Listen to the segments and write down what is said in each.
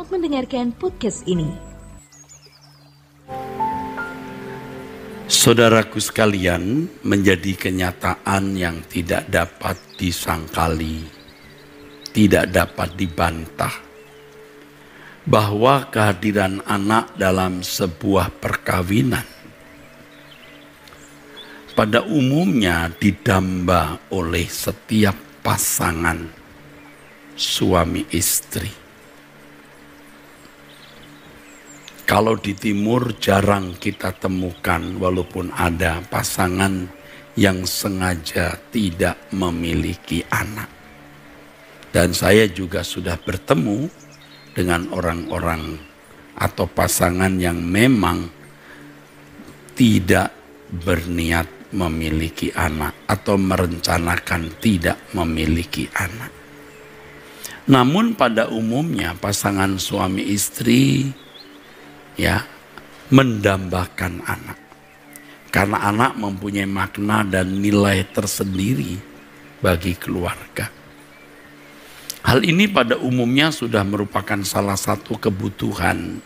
Selamat mendengarkan podcast ini. Saudaraku sekalian, menjadi kenyataan yang tidak dapat disangkali, tidak dapat dibantah, bahwa kehadiran anak dalam sebuah perkawinan pada umumnya didamba oleh setiap pasangan suami istri. Kalau di timur jarang kita temukan, walaupun ada pasangan yang sengaja tidak memiliki anak. Dan saya juga sudah bertemu dengan orang-orang atau pasangan yang memang tidak berniat memiliki anak atau merencanakan tidak memiliki anak. Namun pada umumnya pasangan suami istri mendambakan anak. Karena anak mempunyai makna dan nilai tersendiri bagi keluarga. Hal ini pada umumnya sudah merupakan salah satu kebutuhan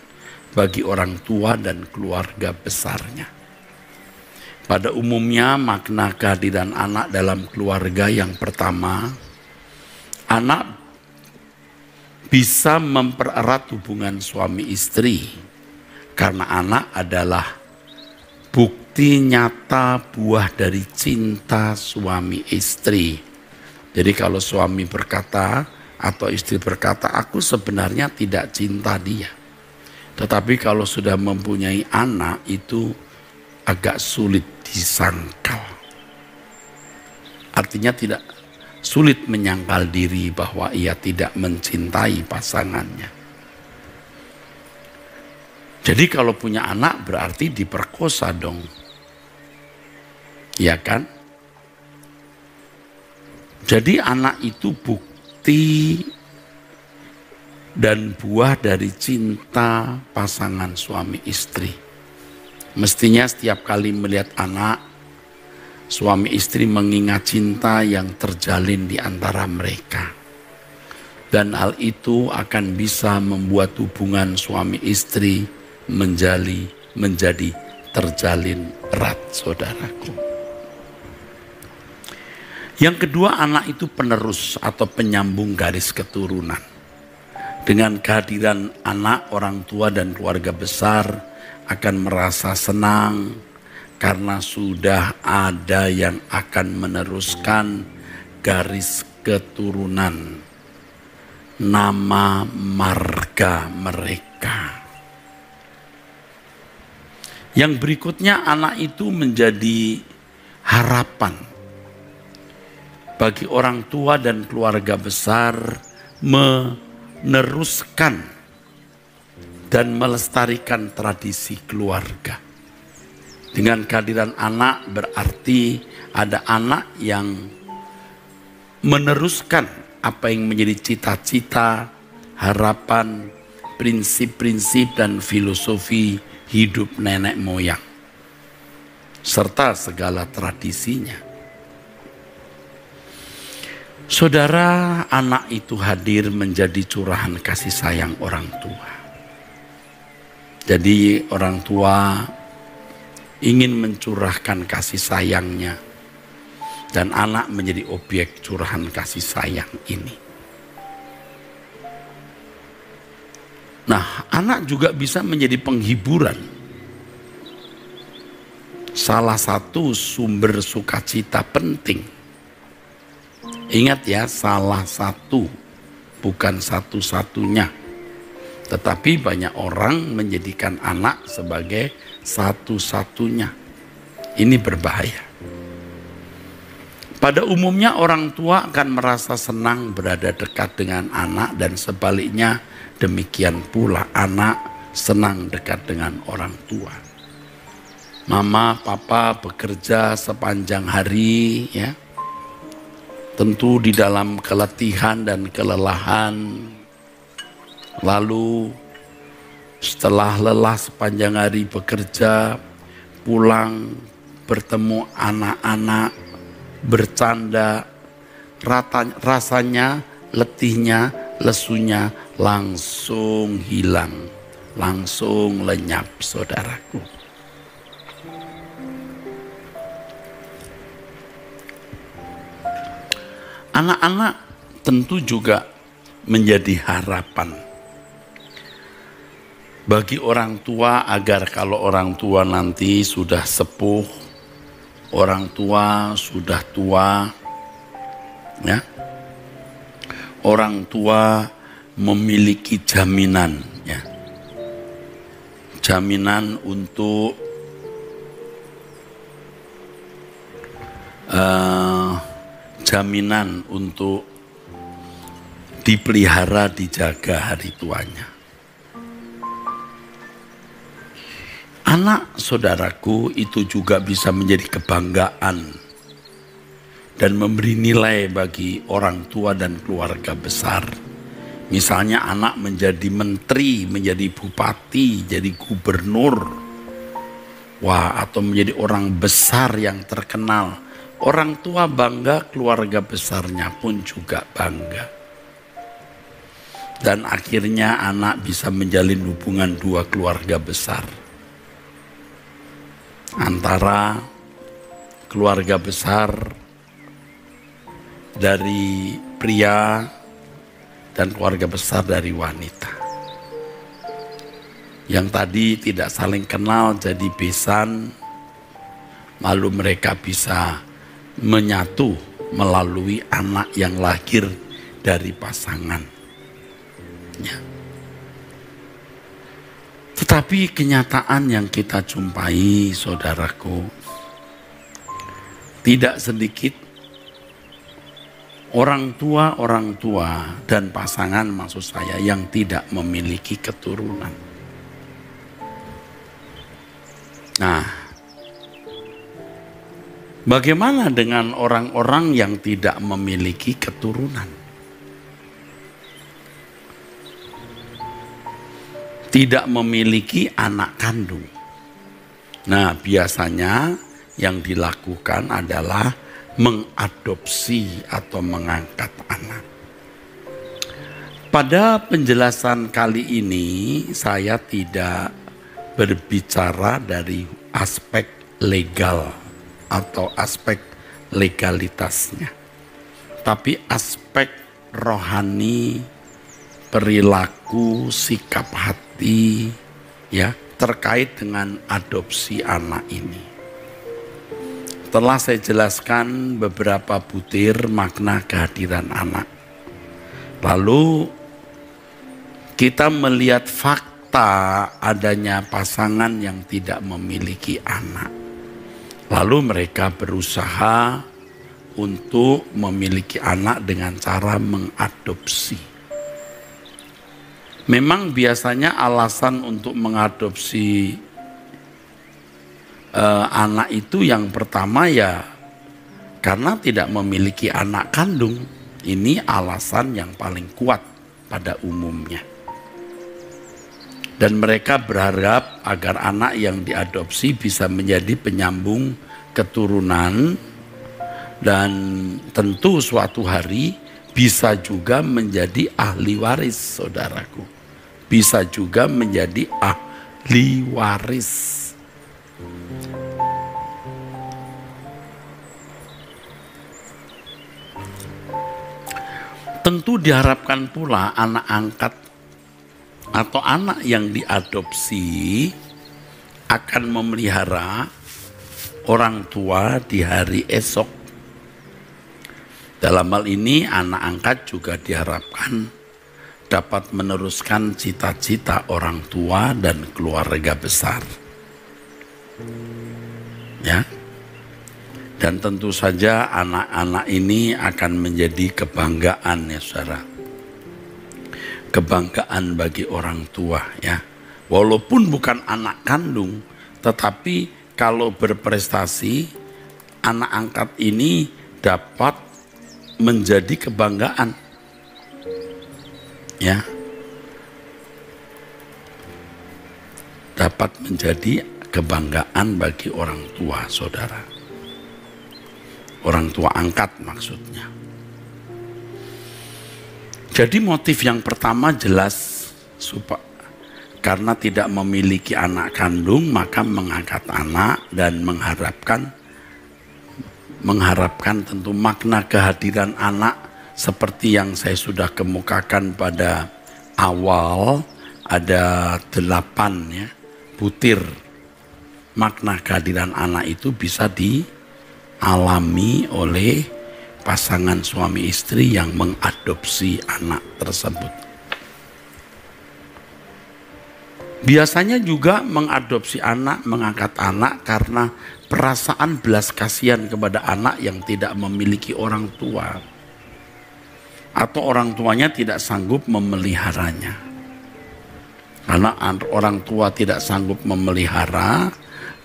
bagi orang tua dan keluarga besarnya. Pada umumnya makna kehadiran anak dalam keluarga yang pertama, anak bisa mempererat hubungan suami istri. Karena anak adalah bukti nyata buah dari cinta suami istri. Jadi kalau suami berkata atau istri berkata, aku sebenarnya tidak cinta dia. Tetapi kalau sudah mempunyai anak itu agak sulit disangkal. Artinya tidak sulit menyangkal diri bahwa ia tidak mencintai pasangannya. Jadi kalau punya anak berarti diperkosa dong. Ya kan? Jadi anak itu bukti dan buah dari cinta pasangan suami istri. Mestinya setiap kali melihat anak, suami istri mengingat cinta yang terjalin di antara mereka. Dan hal itu akan bisa membuat hubungan suami istri menjadi terjalin erat, saudaraku. Yang kedua, anak itu penerus atau penyambung garis keturunan. Dengan kehadiran anak, orang tua dan keluarga besar akan merasa senang karena sudah ada yang akan meneruskan garis keturunan, nama marga mereka. Yang berikutnya, anak itu menjadi harapan bagi orang tua dan keluarga besar meneruskan dan melestarikan tradisi keluarga. Dengan kehadiran anak berarti ada anak yang meneruskan apa yang menjadi cita-cita, harapan, prinsip-prinsip dan filosofi hidup nenek moyang, serta segala tradisinya. Saudara, anak itu hadir menjadi curahan kasih sayang orang tua. Jadi orang tua ingin mencurahkan kasih sayangnya, dan anak menjadi objek curahan kasih sayang ini. Nah, anak juga bisa menjadi penghiburan. Salah satu sumber sukacita penting. Ingat ya, salah satu, bukan satu-satunya. Tetapi banyak orang menjadikan anak sebagai satu-satunya. Ini berbahaya. Pada umumnya orang tua akan merasa senang berada dekat dengan anak, dan sebaliknya demikian pula anak senang dekat dengan orang tua. Mama, papa bekerja sepanjang hari, ya. Tentu di dalam keletihan dan kelelahan. Lalu setelah lelah sepanjang hari bekerja, pulang bertemu anak-anak, bercanda, rasanya letihnya lesunya langsung hilang, langsung lenyap, saudaraku. Anak-anak tentu juga menjadi harapan bagi orang tua, agar kalau orang tua nanti sudah sepuh, orang tua sudah tua, ya, orang tua memiliki jaminan, ya, jaminan untuk jaminan untuk dipelihara, dijaga hari tuanya. Anak, saudaraku, itu juga bisa menjadi kebanggaan dan memberi nilai bagi orang tua dan keluarga besar. Misalnya anak menjadi menteri, menjadi bupati, jadi gubernur, wah, atau menjadi orang besar yang terkenal. Orang tua bangga, keluarga besarnya pun juga bangga. Dan akhirnya anak bisa menjalin hubungan dua keluarga besar. Antara keluarga besar dari pria dan keluarga besar dari wanita. Yang tadi tidak saling kenal jadi besan, lalu mereka bisa menyatu melalui anak yang lahir dari pasangan. Ya. Tetapi kenyataan yang kita jumpai, saudaraku, tidak sedikit orang tua dan pasangan, maksud saya, yang tidak memiliki keturunan. Nah, bagaimana dengan orang-orang yang tidak memiliki keturunan? Tidak memiliki anak kandung. Nah, biasanya yang dilakukan adalah mengadopsi atau mengangkat anak. Pada penjelasan kali ini saya tidak berbicara dari aspek legal atau aspek legalitasnya, tapi aspek rohani, perilaku, sikap hati, ya, terkait dengan adopsi anak ini. Telah saya jelaskan beberapa butir makna kehadiran anak. Lalu kita melihat fakta adanya pasangan yang tidak memiliki anak. Lalu mereka berusaha untuk memiliki anak dengan cara mengadopsi. Memang biasanya alasan untuk mengadopsi anak itu yang pertama ya karena tidak memiliki anak kandung. Ini alasan yang paling kuat pada umumnya. Dan mereka berharap agar anak yang diadopsi bisa menjadi penyambung keturunan dan tentu suatu hari bisa juga menjadi ahli waris, saudaraku. Bisa juga menjadi ahli waris. Tentu diharapkan pula anak angkat atau anak yang diadopsi akan memelihara orang tua di hari esok. Dalam hal ini anak angkat juga diharapkan dapat meneruskan cita-cita orang tua dan keluarga besar. Ya. Dan tentu saja anak-anak ini akan menjadi kebanggaan, ya saudara. Kebanggaan bagi orang tua, ya. Walaupun bukan anak kandung, tetapi kalau berprestasi, anak angkat ini dapat menjadi kebanggaan. Ya. Dapat menjadi kebanggaan bagi orang tua, saudara. Orang tua angkat maksudnya. Jadi motif yang pertama jelas, karena tidak memiliki anak kandung maka mengangkat anak dan mengharapkan tentu makna kehadiran anak seperti yang saya sudah kemukakan pada awal, ada 8 butir makna kehadiran anak itu bisa dialami oleh pasangan suami istri yang mengadopsi anak tersebut. Biasanya juga mengadopsi anak, mengangkat anak karena perasaan belas kasihan kepada anak yang tidak memiliki orang tua atau orang tuanya tidak sanggup memeliharanya. Karena orang tua tidak sanggup memelihara,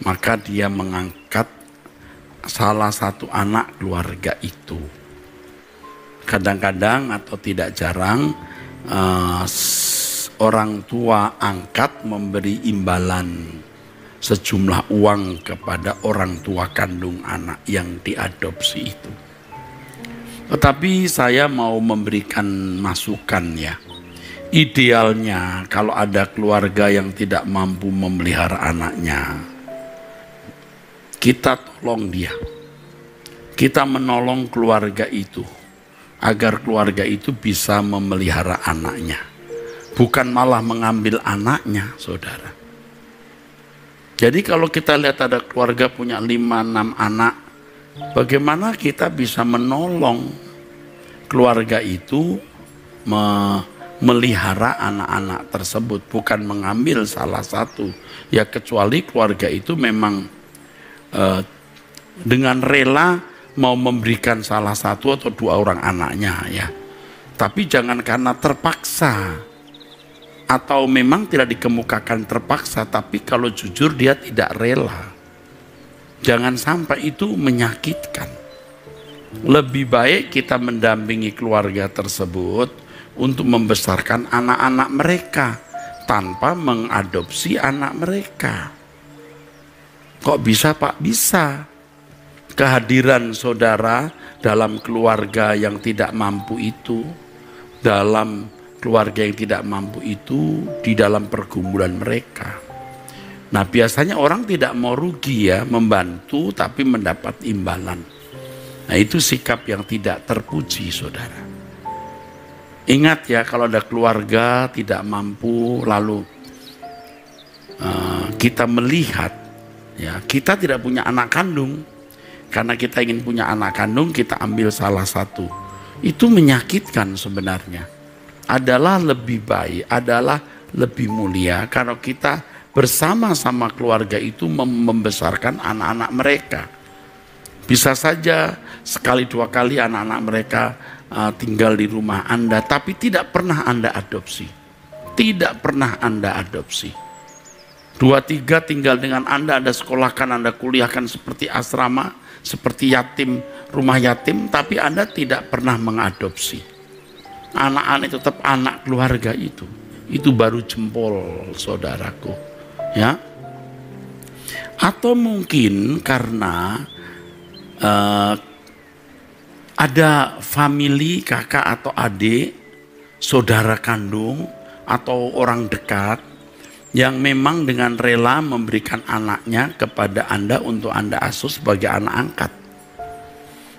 maka dia mengangkat salah satu anak keluarga itu. Kadang-kadang atau tidak jarang orang tua angkat memberi imbalan sejumlah uang kepada orang tua kandung anak yang diadopsi itu. Tetapi saya mau memberikan masukan ya. Idealnya kalau ada keluarga yang tidak mampu memelihara anaknya, kita tolong dia. Kita menolong keluarga itu agar keluarga itu bisa memelihara anaknya. Bukan malah mengambil anaknya, saudara. Jadi kalau kita lihat ada keluarga punya 5-6 anak, bagaimana kita bisa menolong keluarga itu memelihara anak-anak tersebut, bukan mengambil salah satu. Ya kecuali keluarga itu memang dengan rela mau memberikan salah satu atau 2 orang anaknya ya. Tapi jangan karena terpaksa atau memang tidak dikemukakan terpaksa, tapi kalau jujur dia tidak rela. Jangan sampai itu menyakitkan. Lebih baik kita mendampingi keluarga tersebut untuk membesarkan anak-anak mereka tanpa mengadopsi anak mereka. Kok bisa Pak? Bisa. Kehadiran saudara dalam keluarga yang tidak mampu itu, dalam keluarga yang tidak mampu itu, di dalam pergumulan mereka. Nah biasanya orang tidak mau rugi ya, membantu tapi mendapat imbalan. Nah itu sikap yang tidak terpuji saudara. Ingat ya, kalau ada keluarga tidak mampu lalu kita melihat ya, kita tidak punya anak kandung, karena kita ingin punya anak kandung kita ambil salah satu, itu menyakitkan sebenarnya. Adalah lebih baik, adalah lebih mulia kalau kita bersama-sama keluarga itu membesarkan anak-anak mereka. Bisa saja sekali 2 kali anak-anak mereka tinggal di rumah Anda, tapi tidak pernah Anda adopsi. Tidak pernah Anda adopsi. 2-3 tinggal dengan Anda sekolahkan, Anda kuliahkan seperti asrama, seperti yatim, rumah yatim, tapi Anda tidak pernah mengadopsi. Anak-anak tetap anak keluarga itu. Itu baru jempol saudaraku. Ya. Atau mungkin karena ada famili kakak atau adik, saudara kandung atau orang dekat yang memang dengan rela memberikan anaknya kepada Anda untuk Anda asuh sebagai anak angkat.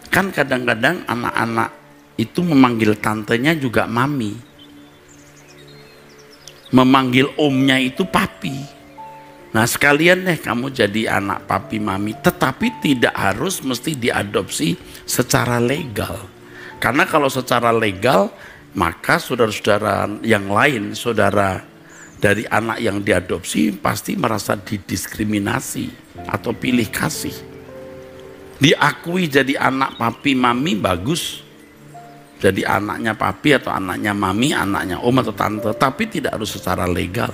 Kan kadang-kadang anak-anak itu memanggil tantenya juga mami, memanggil omnya itu papi. Nah sekalian deh kamu jadi anak papi mami, tetapi tidak harus mesti diadopsi secara legal. Karena kalau secara legal maka saudara-saudara yang lain, saudara dari anak yang diadopsi pasti merasa didiskriminasi atau pilih kasih. Diakui jadi anak papi mami bagus, jadi anaknya papi atau anaknya mami, anaknya om atau tante, tapi tidak harus secara legal.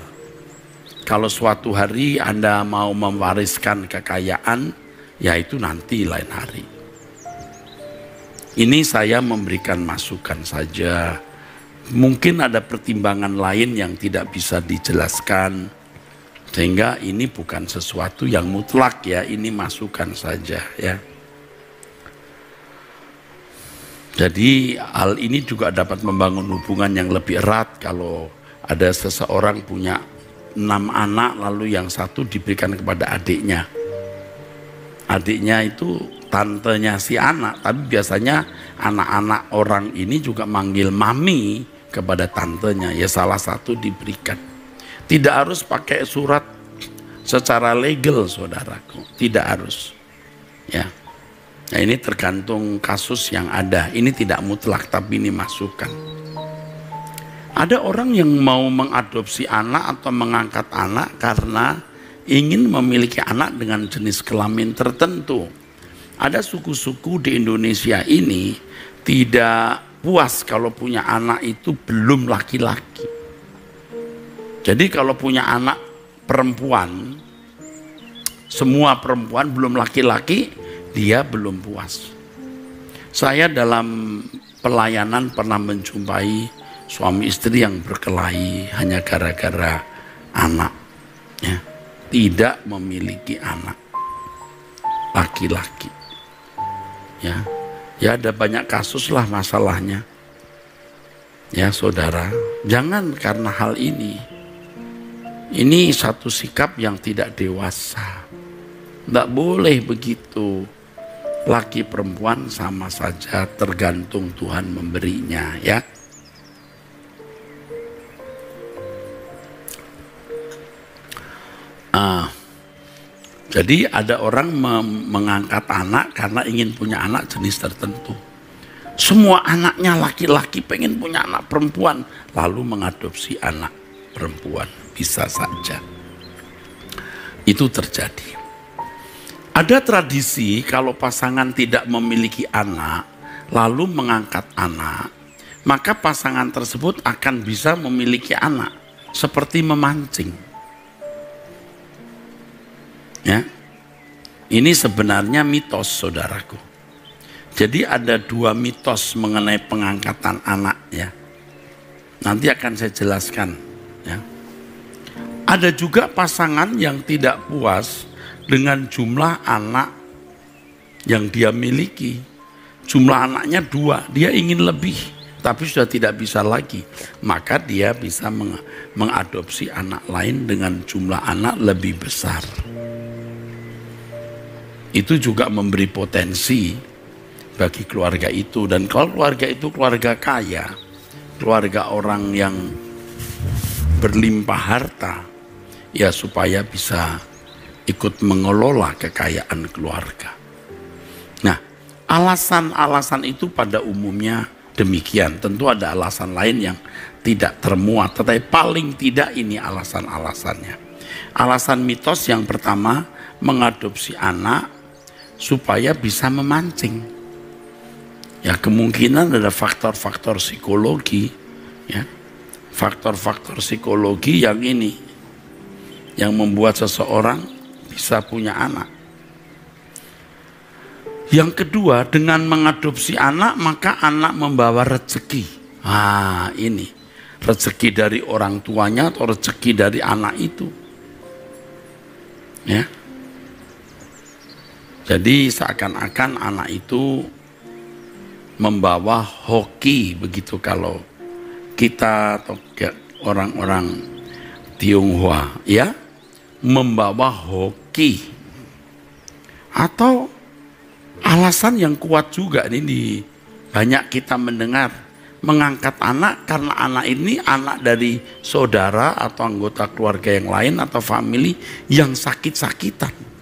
Kalau suatu hari Anda mau mewariskan kekayaan, ya itu nanti lain hari. Ini saya memberikan masukan saja. Mungkin ada pertimbangan lain yang tidak bisa dijelaskan, sehingga ini bukan sesuatu yang mutlak ya, ini masukan saja ya. Jadi hal ini juga dapat membangun hubungan yang lebih erat kalau ada seseorang punya 6 anak lalu yang satu diberikan kepada adiknya. Adiknya itu tantenya si anak, tapi biasanya anak-anak orang ini juga manggil mami kepada tantenya, ya salah satu diberikan. Tidak harus pakai surat secara legal, saudaraku, tidak harus. Ya. Nah, ini tergantung kasus yang ada. Ini tidak mutlak, tapi ini masukan. Ada orang yang mau mengadopsi anak atau mengangkat anak karena ingin memiliki anak dengan jenis kelamin tertentu. Ada suku-suku di Indonesia ini tidak puas kalau punya anak itu belum laki-laki. Jadi kalau punya anak perempuan, semua perempuan belum laki-laki, dia belum puas. Saya dalam pelayanan pernah menjumpai suami istri yang berkelahi hanya gara-gara anak, ya, tidak memiliki anak laki-laki. Ya, ya ada banyak kasus lah masalahnya. Ya saudara, jangan karena hal ini. Ini satu sikap yang tidak dewasa. Tidak boleh begitu. Laki perempuan sama saja, tergantung Tuhan memberinya, ya. Jadi ada orang mengangkat anak karena ingin punya anak jenis tertentu. Semua anaknya laki-laki pengen punya anak perempuan, lalu mengadopsi anak perempuan. Bisa saja itu terjadi. Ada tradisi kalau pasangan tidak memiliki anak lalu mengangkat anak, maka pasangan tersebut akan bisa memiliki anak seperti memancing. Ya, ini sebenarnya mitos, saudaraku. Jadi ada 2 mitos mengenai pengangkatan anak, ya. Nanti akan saya jelaskan, ya. Ada juga pasangan yang tidak puas dengan jumlah anak yang dia miliki. Jumlah anaknya 2, dia ingin lebih, tapi sudah tidak bisa lagi. Maka dia bisa mengadopsi anak lain dengan jumlah anak lebih besar. Itu juga memberi potensi bagi keluarga itu. Dan kalau keluarga itu keluarga kaya, keluarga orang yang berlimpah harta, ya supaya bisa ikut mengelola kekayaan keluarga. Nah, alasan-alasan itu pada umumnya demikian. Tentu ada alasan lain yang tidak termuat, tetapi paling tidak ini alasan-alasannya. Alasan mitos yang pertama, mengadopsi anak supaya bisa memancing. Ya, kemungkinan ada faktor-faktor psikologi, ya. Faktor-faktor psikologi yang ini yang membuat seseorang bisa punya anak. Yang kedua, dengan mengadopsi anak maka anak membawa rezeki. Ini rezeki dari orang tuanya atau rezeki dari anak itu. Ya. Jadi seakan-akan anak itu membawa hoki, begitu kalau kita atau orang-orang Tionghoa, ya, membawa hoki. Atau alasan yang kuat juga ini banyak kita mendengar, mengangkat anak karena anak ini anak dari saudara atau anggota keluarga yang lain atau famili yang sakit-sakitan.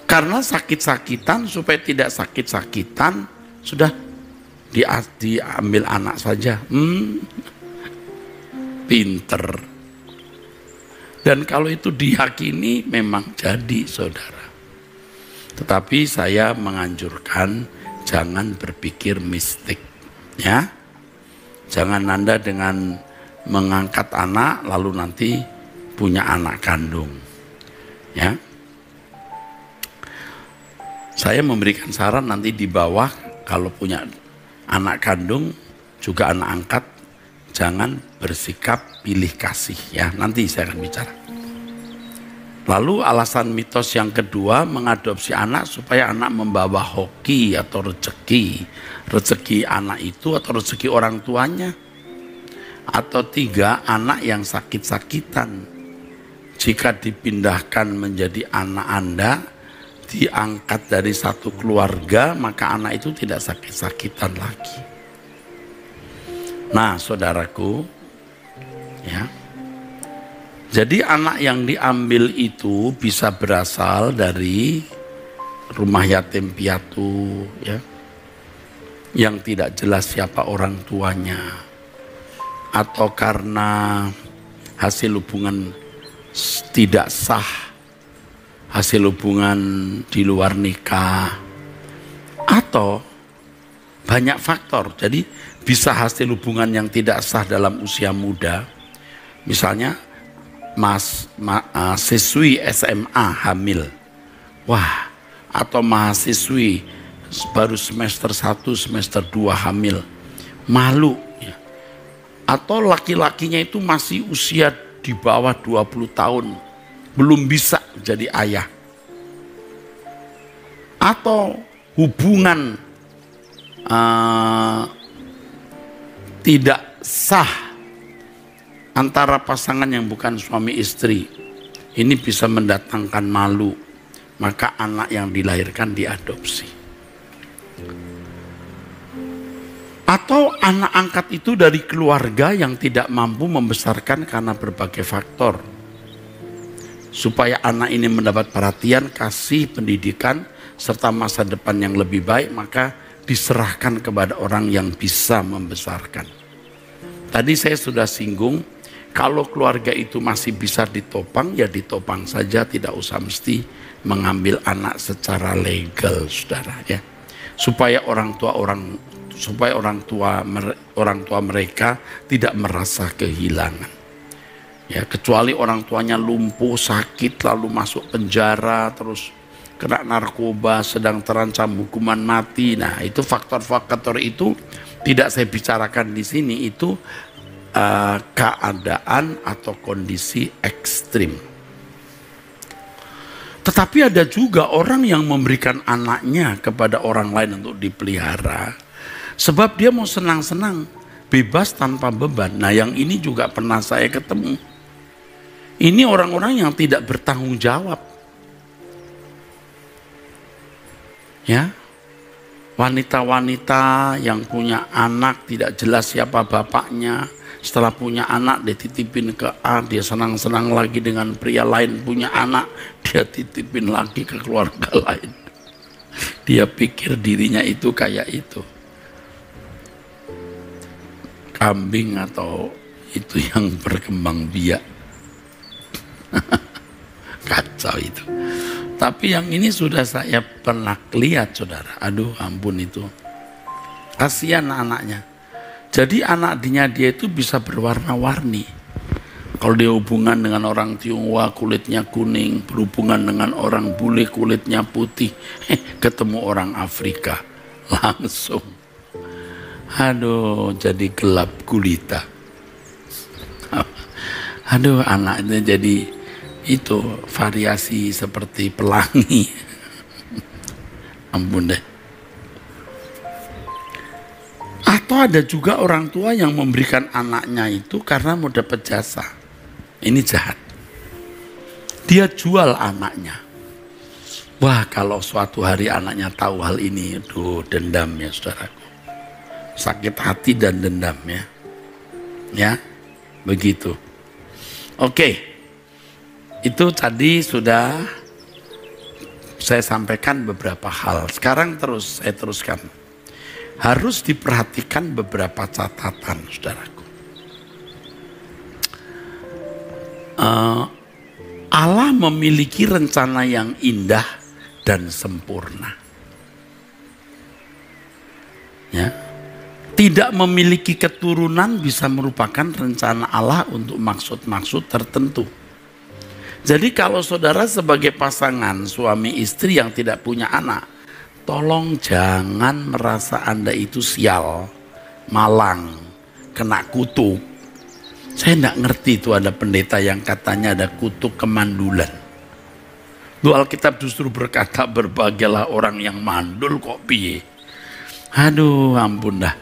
Karena sakit-sakitan, supaya tidak sakit-sakitan, sudah diambil anak saja. Pinter. Dan kalau itu diyakini memang jadi, saudara. Tetapi saya menganjurkan jangan berpikir mistik, ya. Jangan Anda dengan mengangkat anak lalu nanti punya anak kandung, ya. Saya memberikan saran nanti di bawah, kalau punya anak kandung juga anak angkat, jangan bersikap pilih kasih, ya. Nanti saya akan bicara. Lalu alasan mitos yang kedua, mengadopsi anak supaya anak membawa hoki atau rezeki. Rezeki anak itu atau rezeki orang tuanya. Atau 3, anak yang sakit-sakitan. Jika dipindahkan menjadi anak Anda, diangkat dari satu keluarga, maka anak itu tidak sakit-sakitan lagi. Nah, saudaraku, ya. Jadi anak yang diambil itu bisa berasal dari rumah yatim piatu, ya, yang tidak jelas siapa orang tuanya, atau karena hasil hubungan tidak sah, hasil hubungan di luar nikah, atau banyak faktor. Jadi bisa hasil hubungan yang tidak sah dalam usia muda, misalnya siswi SMA hamil, wah, atau mahasiswi baru semester 1, semester 2 hamil, malu, ya. Atau laki-lakinya itu masih usia di bawah 20 tahun, belum bisa jadi ayah. Atau hubungan tidak sah antara pasangan yang bukan suami istri, ini bisa mendatangkan malu, maka anak yang dilahirkan diadopsi. Atau anak angkat itu dari keluarga yang tidak mampu membesarkan karena berbagai faktor. Supaya anak ini mendapat perhatian, kasih, pendidikan, serta masa depan yang lebih baik, maka diserahkan kepada orang yang bisa membesarkan. Tadi saya sudah singgung, kalau keluarga itu masih bisa ditopang, ya ditopang saja, tidak usah mesti mengambil anak secara legal, saudara, ya. Supaya orang tua mereka tidak merasa kehilangan. Ya, kecuali orang tuanya lumpuh, sakit, lalu masuk penjara, terus kena narkoba, sedang terancam hukuman mati. Nah, itu faktor-faktor itu tidak saya bicarakan di sini, itu keadaan atau kondisi ekstrim. Tetapi ada juga orang yang memberikan anaknya kepada orang lain untuk dipelihara, sebab dia mau senang-senang, bebas tanpa beban. Nah, yang ini juga pernah saya ketemu. Ini orang-orang yang tidak bertanggung jawab. Ya, wanita-wanita yang punya anak tidak jelas siapa bapaknya. Setelah punya anak dia titipin ke A, dia senang-senang lagi dengan pria lain, punya anak dia titipin lagi ke keluarga lain. Dia pikir dirinya itu kayak itu, kambing atau itu yang berkembang biak. Kacau itu. Tapi yang ini sudah saya pernah lihat, saudara. Aduh, ampun itu. Kasihan anaknya. Jadi anaknya dia itu bisa berwarna-warni. Kalau dia hubungan dengan orang Tionghoa kulitnya kuning, berhubungan dengan orang bule kulitnya putih, ketemu orang Afrika langsung. Aduh, jadi gelap gulita. Aduh, anaknya jadi itu variasi seperti pelangi. Ampun deh. Atau ada juga orang tua yang memberikan anaknya itu karena mau dapat jasa. Ini jahat. Dia jual anaknya. Wah, kalau suatu hari anaknya tahu hal ini, aduh, dendam ya saudaraku. Sakit hati dan dendam ya. Ya, begitu. Oke. Itu tadi sudah saya sampaikan beberapa hal. Sekarang saya teruskan. Harus diperhatikan beberapa catatan, saudaraku. Allah memiliki rencana yang indah dan sempurna. Ya. Tidak memiliki keturunan bisa merupakan rencana Allah untuk maksud-maksud tertentu. Jadi kalau saudara sebagai pasangan suami istri yang tidak punya anak, tolong jangan merasa Anda itu sial, malang, kena kutuk. Saya tidak ngerti itu ada pendeta yang katanya ada kutuk kemandulan. Lu Alkitab justru berkata berbahagialah orang yang mandul kok piye. Aduh ampun dah.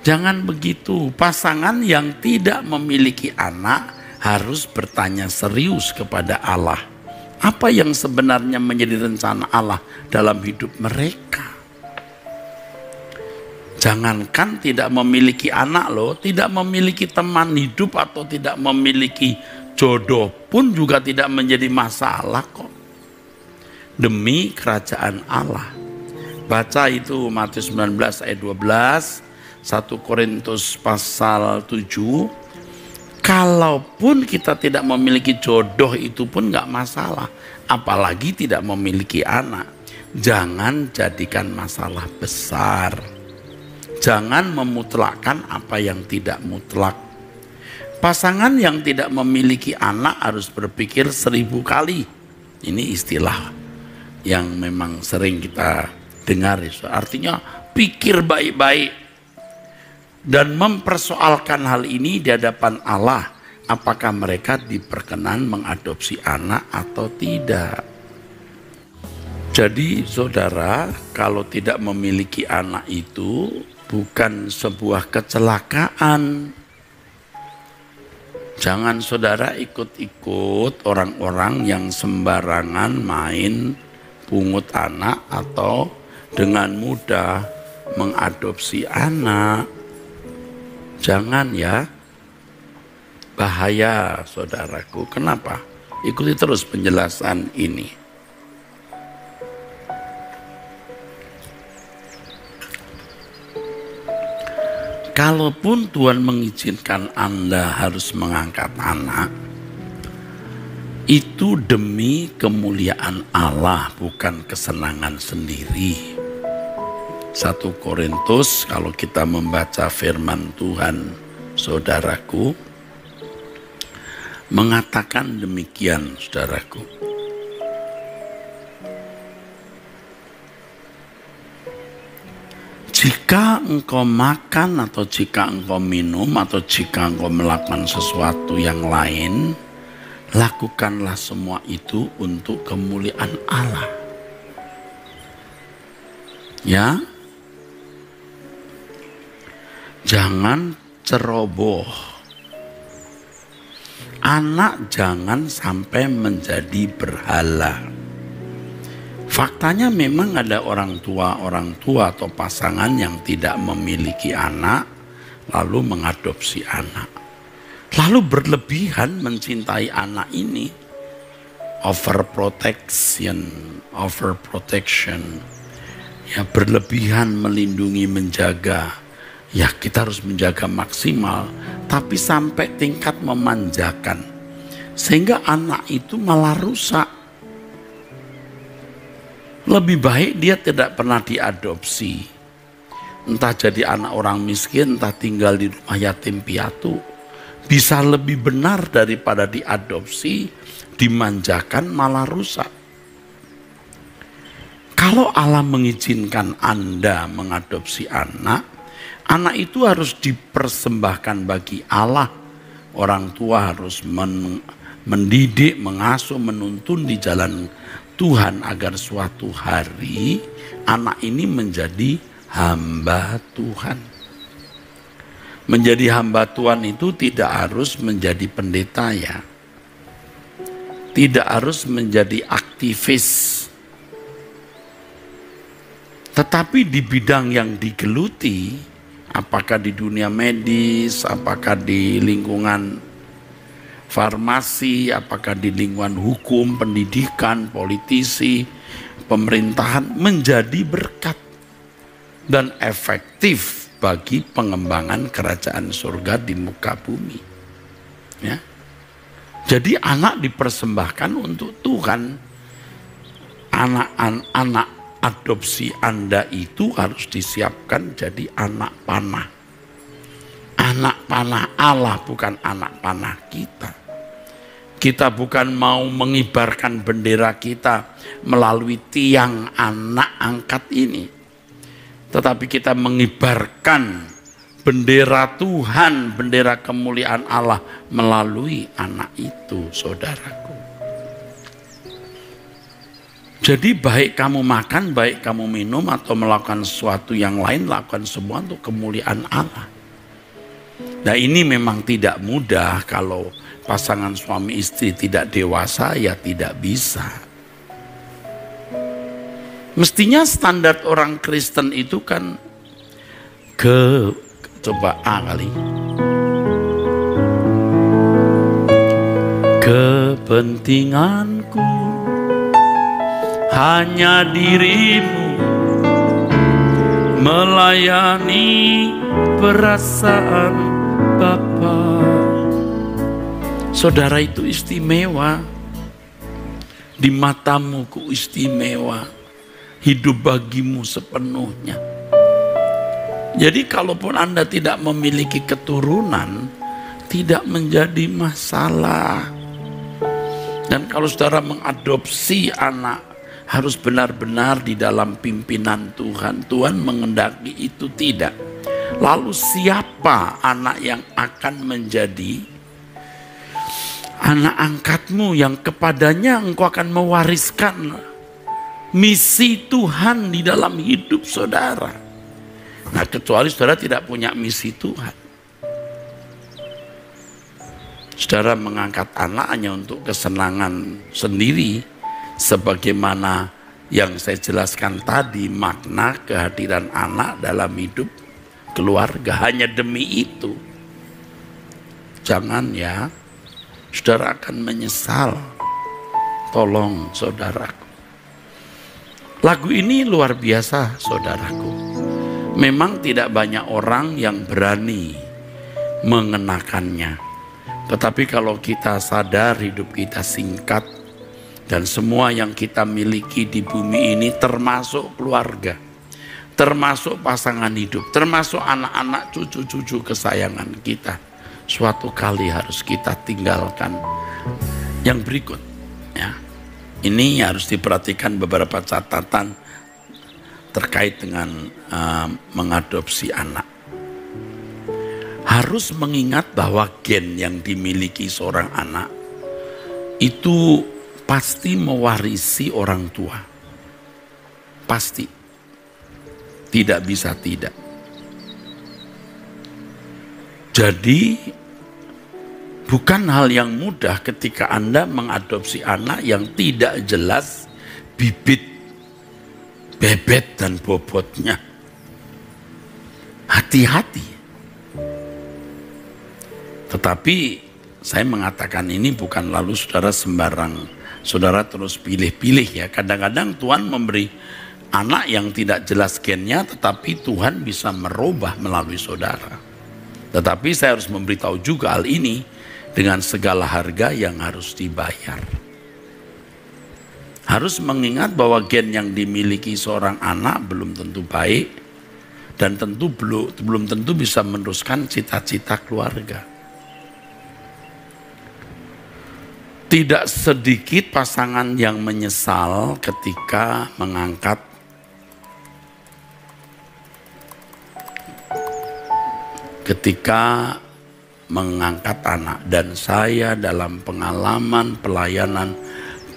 Jangan begitu. Pasangan yang tidak memiliki anak harus bertanya serius kepada Allah. Apa yang sebenarnya menjadi rencana Allah dalam hidup mereka. Jangankan tidak memiliki anak loh, tidak memiliki teman hidup atau tidak memiliki jodoh pun juga tidak menjadi masalah kok. Demi kerajaan Allah. Baca itu Matius 19 ayat 12, 1 Korintus pasal 7. Kalaupun kita tidak memiliki jodoh itu pun gak masalah. Apalagi tidak memiliki anak. Jangan jadikan masalah besar. Jangan memutlakkan apa yang tidak mutlak. Pasangan yang tidak memiliki anak harus berpikir 1000 kali. Ini istilah yang memang sering kita dengar. Artinya pikir baik-baik dan mempersoalkan hal ini di hadapan Allah. Apakah mereka diperkenan mengadopsi anak atau tidak. Jadi saudara, kalau tidak memiliki anak itu bukan sebuah kecelakaan. Jangan saudara ikut-ikut orang-orang yang sembarangan main pungut anak atau dengan mudah mengadopsi anak. Jangan ya. Bahaya saudaraku. Kenapa? Ikuti terus penjelasan ini. Kalaupun Tuhan mengizinkan Anda harus mengangkat anak, itu demi kemuliaan Allah, bukan kesenangan sendiri. 1 Korintus, kalau kita membaca firman Tuhan, saudaraku, mengatakan demikian, saudaraku. Jika engkau makan atau jika engkau minum atau jika engkau melakukan sesuatu yang lain, lakukanlah semua itu untuk kemuliaan Allah. Ya, jangan ceroboh. Anak jangan sampai menjadi berhala. Faktanya memang ada orang tua atau pasangan yang tidak memiliki anak, lalu mengadopsi anak. Lalu berlebihan mencintai anak ini. Overprotection. Ya, berlebihan melindungi, menjaga. Ya, kita harus menjaga maksimal, tapi sampai tingkat memanjakan. Sehingga anak itu malah rusak. Lebih baik dia tidak pernah diadopsi. Entah jadi anak orang miskin, entah tinggal di rumah yatim piatu. Bisa lebih benar daripada diadopsi, dimanjakan malah rusak. Kalau Allah mengizinkan Anda mengadopsi anak, anak itu harus dipersembahkan bagi Allah. Orang tua harus mendidik, mengasuh, menuntun di jalan Tuhan agar suatu hari anak ini menjadi hamba Tuhan. Menjadi hamba Tuhan itu tidak harus menjadi pendeta ya. Tidak harus menjadi aktivis. Tetapi di bidang yang digeluti, apakah di dunia medis, apakah di lingkungan farmasi, apakah di lingkungan hukum, pendidikan, politisi, pemerintahan, menjadi berkat dan efektif bagi pengembangan kerajaan surga di muka bumi. Ya. Jadi anak dipersembahkan untuk Tuhan. Anak-anak adopsi Anda itu harus disiapkan jadi anak panah. Anak panah Allah, bukan anak panah kita. Kita bukan mau mengibarkan bendera kita melalui tiang anak angkat ini. Tetapi kita mengibarkan bendera Tuhan, bendera kemuliaan Allah melalui anak itu, saudaraku. Jadi baik kamu makan, baik kamu minum atau melakukan sesuatu yang lain, lakukan semua untuk kemuliaan Allah. Nah ini memang tidak mudah kalau pasangan suami istri tidak dewasa, ya tidak bisa. Mestinya standar orang Kristen itu kan coba A kali. Kepentinganku hanya dirimu, melayani perasaan Bapa. Saudara itu istimewa, di matamu ku istimewa, hidup bagimu sepenuhnya. Jadi kalaupun Anda tidak memiliki keturunan, tidak menjadi masalah. Dan kalau saudara mengadopsi anak, harus benar-benar di dalam pimpinan Tuhan. Tuhan mengendaki itu tidak. Lalu siapa anak yang akan menjadi anak angkatmu yang kepadanya engkau akan mewariskan misi Tuhan di dalam hidup saudara? Nah, kecuali saudara tidak punya misi Tuhan. Saudara mengangkat anak hanya untuk kesenangan sendiri, sebagaimana yang saya jelaskan tadi, makna kehadiran anak dalam hidup keluarga hanya demi itu. Jangan ya, saudara akan menyesal. Tolong saudaraku. Lagu ini luar biasa saudaraku. Memang tidak banyak orang yang berani mengenakannya. Tetapi kalau kita sadar hidup kita singkat, dan semua yang kita miliki di bumi ini termasuk keluarga, termasuk pasangan hidup, termasuk anak-anak cucu-cucu kesayangan kita, suatu kali harus kita tinggalkan. Yang berikut ya, ini harus diperhatikan beberapa catatan terkait dengan mengadopsi anak. Harus mengingat bahwa gen yang dimiliki seorang anak itu pasti mewarisi orang tua. Pasti. Tidak bisa tidak. Jadi bukan hal yang mudah ketika Anda mengadopsi anak yang tidak jelas bibit, bebet dan bobotnya. Hati-hati. Tetapi saya mengatakan ini bukan lalu saudara sembarang, saudara terus pilih-pilih ya. Kadang-kadang Tuhan memberi anak yang tidak jelas gennya, tetapi Tuhan bisa merubah melalui saudara. Tetapi saya harus memberitahu juga hal ini dengan segala harga yang harus dibayar. Harus mengingat bahwa gen yang dimiliki seorang anak belum tentu baik, dan tentu belum tentu bisa meneruskan cita-cita keluarga. Tidak sedikit pasangan yang menyesal ketika mengangkat anak. Dan saya dalam pengalaman pelayanan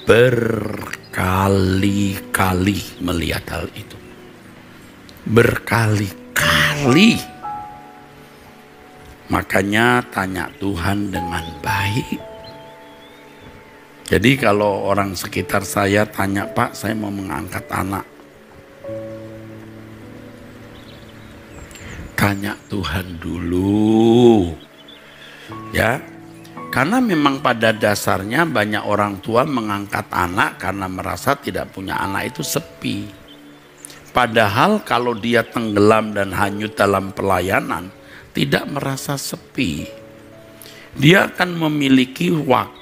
berkali-kali melihat hal itu. Berkali-kali. Makanya tanya Tuhan dengan baik. Jadi kalau orang sekitar saya tanya, Pak, saya mau mengangkat anak. Tanya Tuhan dulu. Ya. Karena memang pada dasarnya banyak orang tua mengangkat anak karena merasa tidak punya anak itu sepi. Padahal kalau dia tenggelam dan hanyut dalam pelayanan, tidak merasa sepi. Dia akan memiliki waktu,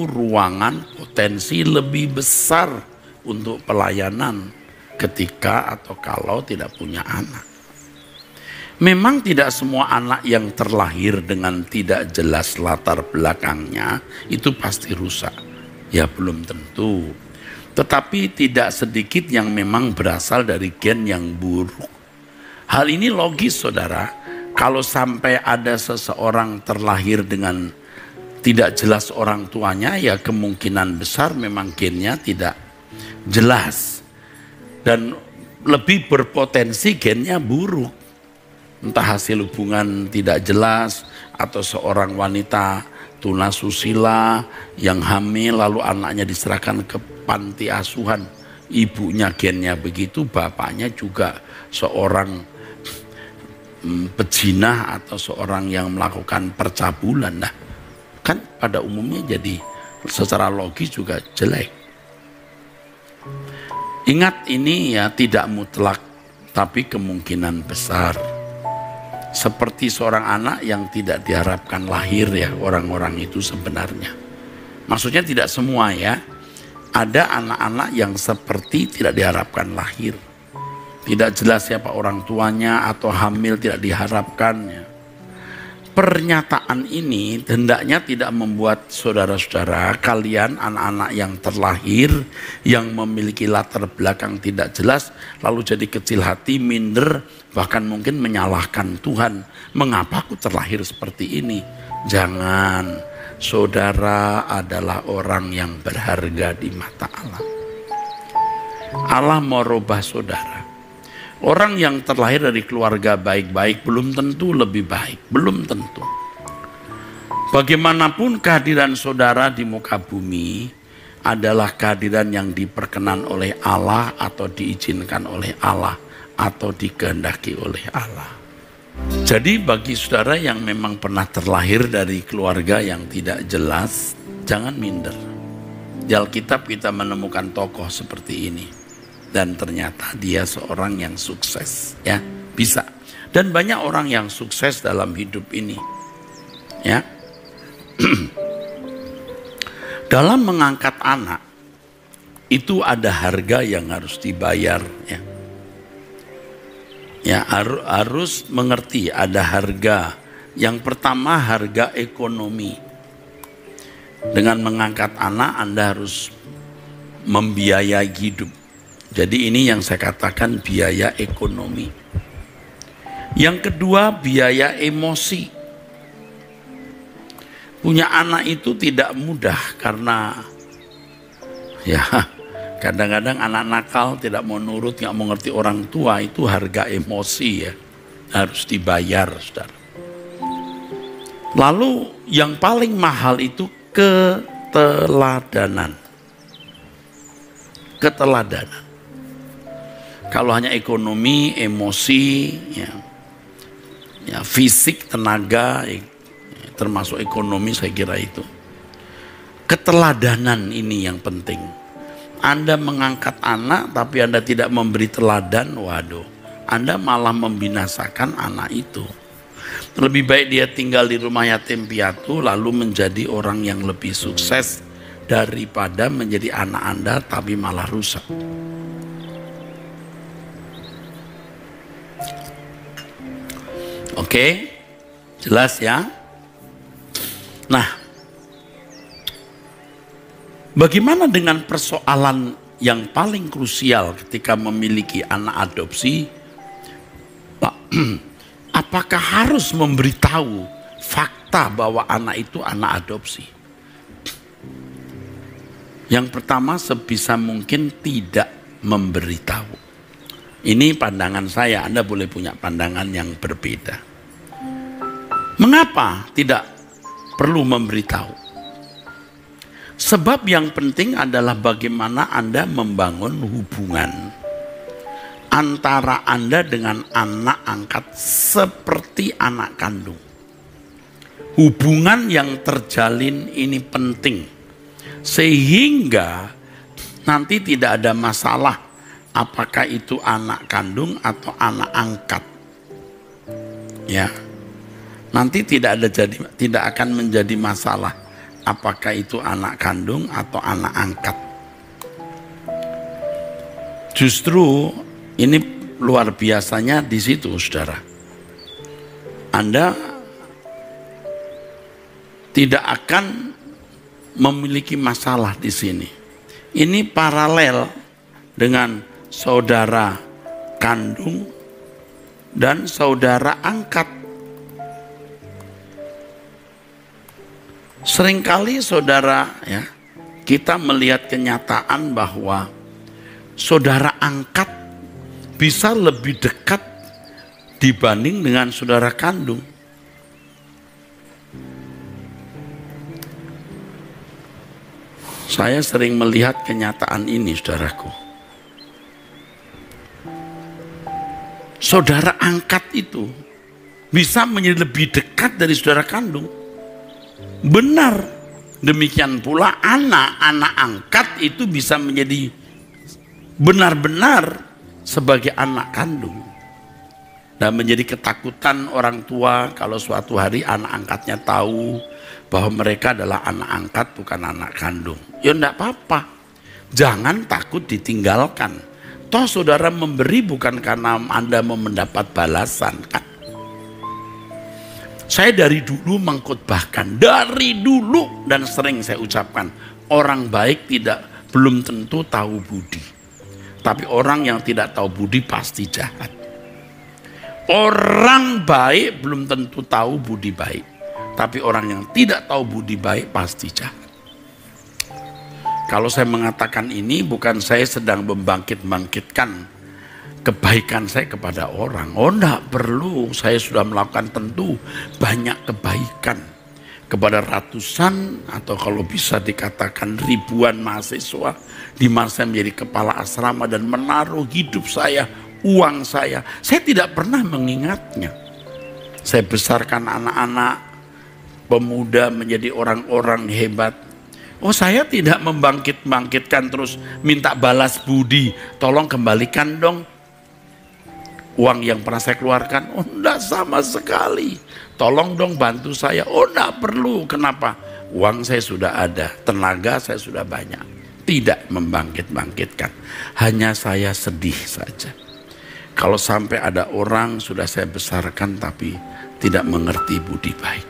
ruangan, potensi lebih besar untuk pelayanan ketika atau kalau tidak punya anak. Memang tidak semua anak yang terlahir dengan tidak jelas latar belakangnya itu pasti rusak. Ya belum tentu. Tetapi tidak sedikit yang memang berasal dari gen yang buruk. Hal ini logis saudara. Kalau sampai ada seseorang terlahir dengan tidak jelas orang tuanya, ya kemungkinan besar memang gennya tidak jelas dan lebih berpotensi gennya buruk. Entah hasil hubungan tidak jelas atau seorang wanita tunasusila yang hamil lalu anaknya diserahkan ke panti asuhan. Ibunya gennya begitu, bapaknya juga seorang pezina atau seorang yang melakukan percabulan. Nah, kan pada umumnya jadi secara logis juga jelek. Ingat, ini ya tidak mutlak, tapi kemungkinan besar. Seperti seorang anak yang tidak diharapkan lahir ya, orang-orang itu sebenarnya. Maksudnya tidak semua ya. Ada anak-anak yang seperti tidak diharapkan lahir. Tidak jelas siapa orang tuanya atau hamil tidak diharapkannya. Pernyataan ini hendaknya tidak membuat saudara-saudara kalian, anak-anak yang terlahir, yang memiliki latar belakang tidak jelas, lalu jadi kecil hati, minder, bahkan mungkin menyalahkan Tuhan. Mengapa aku terlahir seperti ini? Jangan, saudara adalah orang yang berharga di mata Allah. Allah mau rubah saudara. Orang yang terlahir dari keluarga baik-baik belum tentu lebih baik, belum tentu. Bagaimanapun kehadiran saudara di muka bumi adalah kehadiran yang diperkenan oleh Allah atau diizinkan oleh Allah atau dikehendaki oleh Allah. Jadi bagi saudara yang memang pernah terlahir dari keluarga yang tidak jelas, jangan minder. Di Alkitab kita menemukan tokoh seperti ini. Dan ternyata dia seorang yang sukses, ya, bisa. Dan banyak orang yang sukses dalam hidup ini, ya. Dalam mengangkat anak itu ada harga yang harus dibayar, ya. Ya, harus mengerti ada harga. Yang pertama harga ekonomi. Dengan mengangkat anak Anda harus membiayai hidup. Jadi ini yang saya katakan biaya ekonomi. Yang kedua biaya emosi. Punya anak itu tidak mudah karena ya kadang-kadang anak nakal tidak mau nurut, nggak mau ngerti orang tua, itu harga emosi ya. Harus dibayar, saudara. Lalu yang paling mahal itu keteladanan. Keteladanan. Kalau hanya ekonomi, emosi, ya fisik, tenaga, termasuk ekonomi saya kira itu. Keteladanan ini yang penting. Anda mengangkat anak tapi Anda tidak memberi teladan, waduh, Anda malah membinasakan anak itu. Lebih baik dia tinggal di rumah yatim piatu lalu menjadi orang yang lebih sukses daripada menjadi anak Anda tapi malah rusak. Oke, jelas ya. Nah, bagaimana dengan persoalan yang paling krusial ketika memiliki anak adopsi? Apakah harus memberitahu fakta bahwa anak itu anak adopsi? Yang pertama, sebisa mungkin tidak memberitahu. Ini pandangan saya, Anda boleh punya pandangan yang berbeda. Mengapa tidak perlu memberitahu? Sebab yang penting adalah bagaimana Anda membangun hubungan antara Anda dengan anak angkat seperti anak kandung. Hubungan yang terjalin ini penting, sehingga nanti tidak ada masalah apakah itu anak kandung atau anak angkat. Ya. Nanti tidak akan menjadi masalah apakah itu anak kandung atau anak angkat. Justru ini luar biasanya di situ, saudara. Anda tidak akan memiliki masalah di sini. Ini paralel dengan saudara kandung dan saudara angkat. Seringkali saudara ya, kita melihat kenyataan bahwa saudara angkat bisa lebih dekat dibanding dengan saudara kandung. Saya sering melihat kenyataan ini, saudaraku. Saudara angkat itu bisa menjadi lebih dekat dari saudara kandung. Benar. Demikian pula anak-anak angkat itu bisa menjadi benar-benar sebagai anak kandung. Dan menjadi ketakutan orang tua kalau suatu hari anak angkatnya tahu bahwa mereka adalah anak angkat bukan anak kandung. Ya enggak apa-apa. Jangan takut ditinggalkan. Toh saudara memberi bukan karena Anda mau mendapat balasan kan. Saya dari dulu mengkhotbahkan, dari dulu, dan sering saya ucapkan, orang baik belum tentu tahu budi. Tapi orang yang tidak tahu budi pasti jahat. Orang baik belum tentu tahu budi baik. Tapi orang yang tidak tahu budi baik pasti jahat. Kalau saya mengatakan ini bukan saya sedang membangkit-bangkitkan kebaikan saya kepada orang. Oh, enggak perlu. Saya sudah melakukan tentu banyak kebaikan kepada ratusan atau kalau bisa dikatakan ribuan mahasiswa di masa menjadi kepala asrama dan menaruh hidup saya, uang saya. Saya tidak pernah mengingatnya. Saya besarkan anak-anak pemuda menjadi orang-orang hebat. Oh, saya tidak membangkit-bangkitkan terus minta balas budi. Tolong kembalikan dong uang yang pernah saya keluarkan. Oh, enggak sama sekali. Tolong dong bantu saya. Oh, enggak perlu. Kenapa? Uang saya sudah ada, tenaga saya sudah banyak. Tidak membangkit-bangkitkan. Hanya saya sedih saja kalau sampai ada orang sudah saya besarkan tapi tidak mengerti budi baik.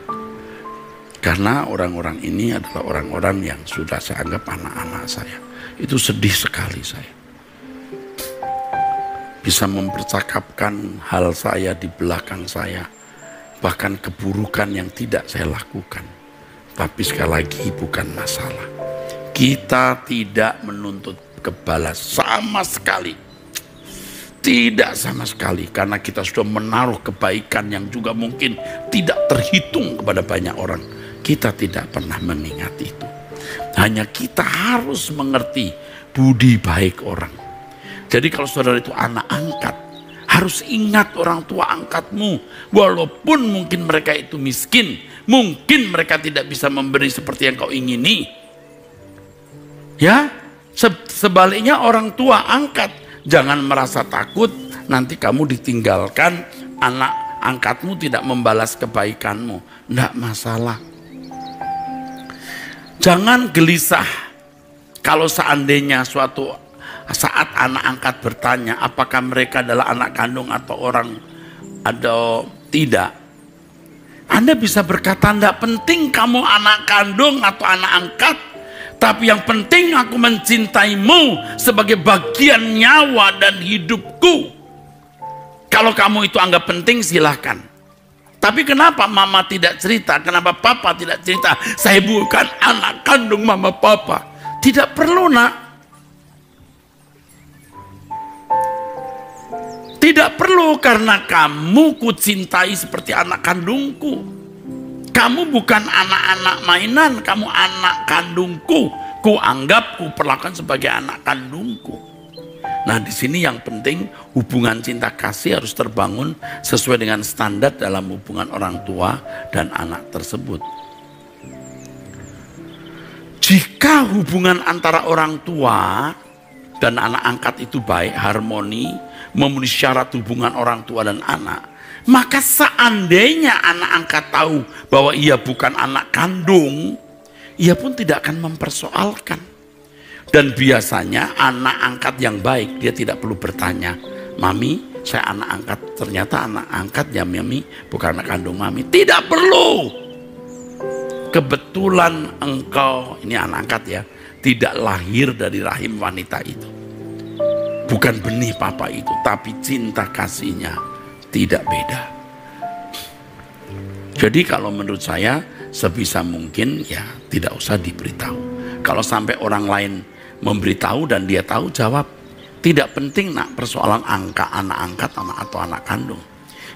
Karena orang-orang ini adalah orang-orang yang sudah saya anggap anak-anak saya. Itu sedih sekali saya. Bisa mempercakapkan hal saya di belakang saya, bahkan keburukan yang tidak saya lakukan. Tapi sekali lagi bukan masalah. Kita tidak menuntut kebalas sama sekali. Tidak sama sekali, karena kita sudah menaruh kebaikan yang juga mungkin tidak terhitung kepada banyak orang. Kita tidak pernah mengingat itu. Hanya kita harus mengerti budi baik orang. Jadi kalau saudara itu anak angkat, harus ingat orang tua angkatmu. Walaupun mungkin mereka itu miskin, mungkin mereka tidak bisa memberi seperti yang kau ingini. Ya, sebaliknya orang tua angkat, jangan merasa takut nanti kamu ditinggalkan, anak angkatmu tidak membalas kebaikanmu. Enggak masalah. Jangan gelisah kalau seandainya suatu saat anak angkat bertanya apakah mereka adalah anak kandung atau orang atau tidak. Anda bisa berkata, tidak penting kamu anak kandung atau anak angkat, tapi yang penting aku mencintaimu sebagai bagian nyawa dan hidupku. Kalau kamu itu anggap penting silahkan. Tapi kenapa mama tidak cerita? Kenapa papa tidak cerita? Saya bukan anak kandung mama papa. Tidak perlu, nak. Tidak perlu, karena kamu kucintai seperti anak kandungku. Kamu bukan anak-anak mainan, kamu anak kandungku. Ku anggap, ku perlakukan sebagai anak kandungku. Nah, di sini yang penting hubungan cinta kasih harus terbangun sesuai dengan standar dalam hubungan orang tua dan anak tersebut. Jika hubungan antara orang tua dan anak angkat itu baik, harmoni, memenuhi syarat hubungan orang tua dan anak, maka seandainya anak angkat tahu bahwa ia bukan anak kandung, ia pun tidak akan mempersoalkan. Dan biasanya anak angkat yang baik, dia tidak perlu bertanya, mami, saya anak angkat, ternyata anak angkatnya mami bukan anak kandung mami. Tidak perlu. Kebetulan engkau, ini anak angkat ya, tidak lahir dari rahim wanita itu. Bukan benih papa itu, tapi cinta kasihnya tidak beda. Jadi kalau menurut saya, sebisa mungkin ya tidak usah diberitahu. Kalau sampai orang lain memberitahu dan dia tahu, jawab, Tidak penting nak persoalan anak angkat atau anak kandung.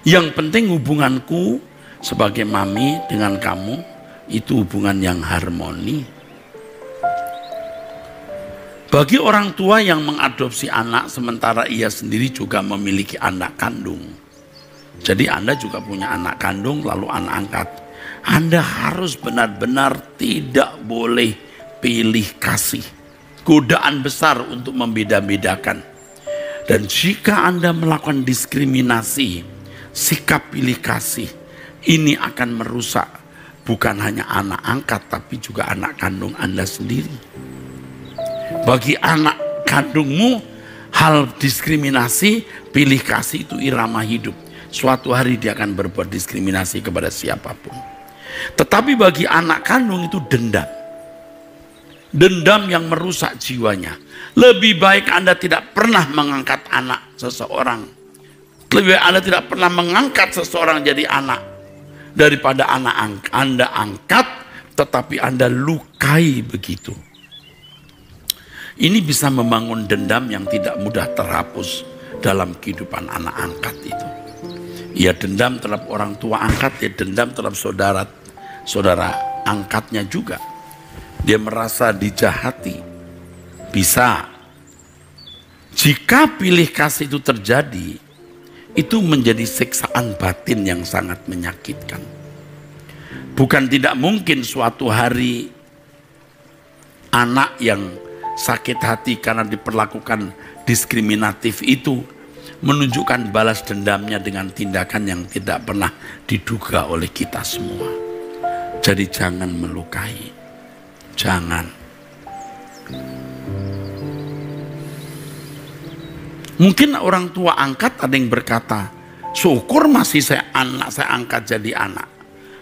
Yang penting hubunganku sebagai mami dengan kamu itu hubungan yang harmoni. Bagi orang tua yang mengadopsi anak sementara ia sendiri juga memiliki anak kandung. Jadi Anda juga punya anak kandung lalu anak angkat. Anda harus benar-benar tidak boleh pilih kasih. Godaan besar untuk membeda-bedakan. Dan jika Anda melakukan diskriminasi, sikap pilih kasih, ini akan merusak bukan hanya anak angkat tapi juga anak kandung Anda sendiri. Bagi anak kandungmu, hal diskriminasi, pilih kasih itu irama hidup. Suatu hari dia akan berbuat diskriminasi kepada siapapun. Tetapi bagi anak kandung itu dendam. Dendam yang merusak jiwanya. Lebih baik Anda tidak pernah mengangkat anak seseorang. Lebih baik Anda tidak pernah mengangkat seseorang jadi anak. Daripada anak Anda angkat, tetapi Anda lukai begitu. Ini bisa membangun dendam yang tidak mudah terhapus dalam kehidupan anak angkat itu. Ia dendam terhadap orang tua angkat, dia dendam terhadap saudara angkatnya juga. Dia merasa dijahati. Bisa. Jika pilih kasih itu terjadi, itu menjadi siksaan batin yang sangat menyakitkan. Bukan tidak mungkin suatu hari anak yang sakit hati karena diperlakukan diskriminatif itu menunjukkan balas dendamnya dengan tindakan yang tidak pernah diduga oleh kita semua. Jadi jangan melukai. Jangan. Mungkin orang tua angkat ada yang berkata, syukur masih saya angkat jadi anak.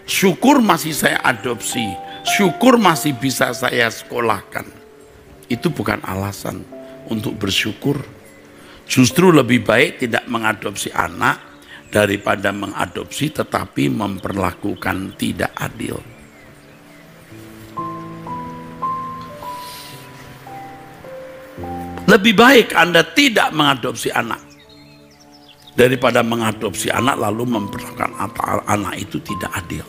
Syukur masih saya adopsi. Syukur masih bisa saya sekolahkan. Itu bukan alasan untuk bersyukur. Justru lebih baik tidak mengadopsi anak daripada mengadopsi tetapi memperlakukan tidak adil. Lebih baik Anda tidak mengadopsi anak daripada mengadopsi anak lalu memperlakukan anak itu tidak adil.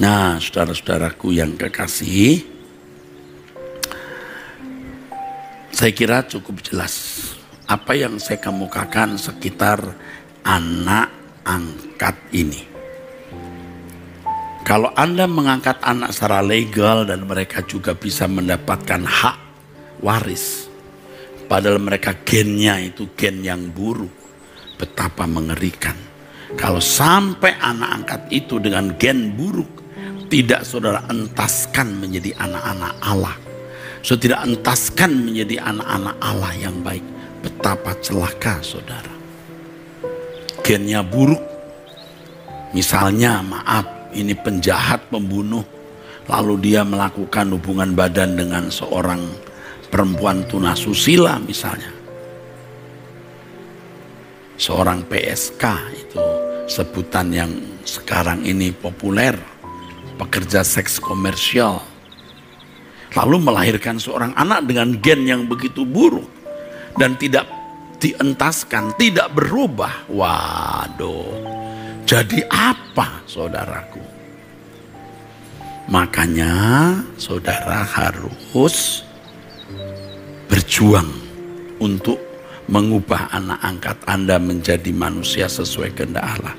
Nah, saudara-saudaraku yang kekasih, saya kira cukup jelas apa yang saya kemukakan sekitar anak angkat ini. Kalau Anda mengangkat anak secara legal dan mereka juga bisa mendapatkan hak waris, padahal mereka gennya itu gen yang buruk, betapa mengerikan. Kalau sampai anak angkat itu dengan gen buruk, tidak saudara entaskan menjadi anak-anak Allah. Saudara tidak entaskan menjadi anak-anak Allah yang baik. Betapa celaka saudara. Gennya buruk. Misalnya maaf, ini penjahat pembunuh. Lalu dia melakukan hubungan badan dengan seorang perempuan tunasusila misalnya. Seorang PSK itu sebutan yang sekarang ini populer. Pekerja seks komersial. Lalu melahirkan seorang anak dengan gen yang begitu buruk. Dan tidak dientaskan, tidak berubah. Waduh. Jadi apa saudaraku? Makanya saudara harus berjuang untuk mengubah anak angkat Anda menjadi manusia sesuai kehendak Allah.